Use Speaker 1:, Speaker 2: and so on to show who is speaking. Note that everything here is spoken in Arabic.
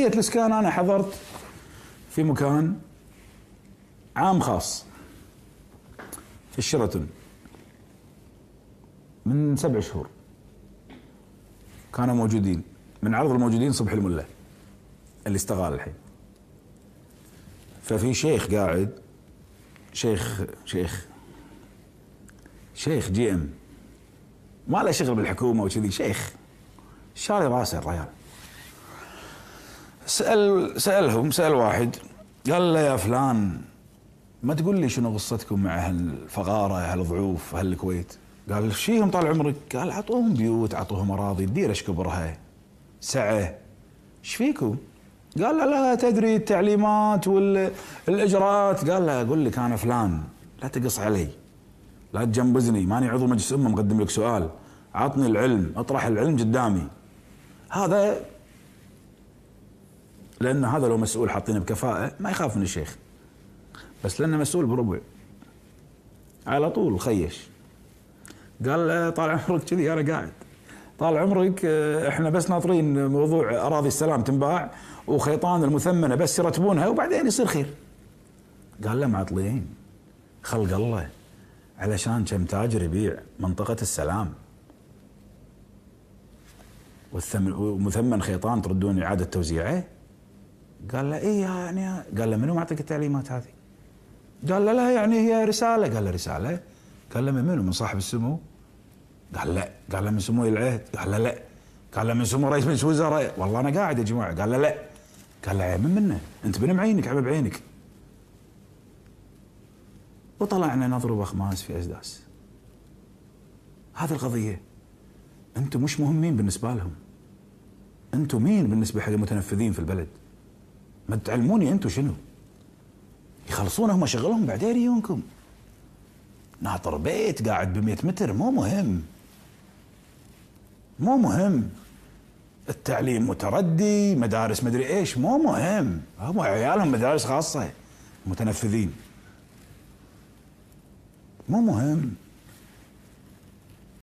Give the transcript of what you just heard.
Speaker 1: قضية الإسكان أنا حضرت في مكان عام خاص في الشيراتون من 7 شهور، كانوا موجودين من عرض الموجودين صبح الملا اللي استغال الحين. ففي شيخ قاعد، شيخ جي ام ما له شغل بالحكومه وكذي، شيخ شاري راسه الرجال. سأل واحد قال له يا فلان ما تقول لي شنو قصتكم مع هالفقاره هالضعوف هالكويت؟ قال شيهم طال عمرك؟ قال عطوهم بيوت، عطوهم اراضي، تدير ايش كبرها سعه، ايش فيكم؟ قال لا تدري التعليمات والاجراءات. قال له اقول لك انا فلان لا تقص علي، لا تجنبزني، ماني عضو مجلس امه مقدم لك سؤال، عطني العلم، اطرح العلم قدامي. هذا لان هذا لو مسؤول حاطينه بكفاءه ما يخاف من الشيخ، بس لانه مسؤول بربع على طول خيش. قال طال عمرك كذي انا قاعد، طال عمرك احنا بس ناطرين موضوع اراضي السلام تنباع وخيطان المثمنه بس يرتبونها وبعدين يصير خير. قال له معطلين خلق الله علشان كم تاجر يبيع منطقه السلام ومثمن خيطان تردون اعاده توزيعه؟ قال له ايه يعني. قال له منو معطيك التعليمات هذه؟ قال له لا يعني هي رساله. قال له رساله؟ قال له من منو؟ من صاحب السمو؟ قال لا. قال له من سمو العهد؟ قال له لا. قال له من سمو رئيس مجلس وزراء؟ والله انا قاعد يا جماعه. قال له لا. قال له من منه؟ انت بن معينك عبب عينك. وطلعنا نضرب اخماس في اسداس. هذه القضيه انتم مش مهمين بالنسبه لهم. انتم مين بالنسبه حق المتنفذين في البلد؟ ما تعلموني انتم شنو؟ يخلصون هم شغلهم بعدين يجونكم. ناطر بيت قاعد ب100 متر مو مهم. التعليم متردي، مدارس مدري ايش مو مهم، هم عيالهم مدارس خاصه متنفذين مو مهم.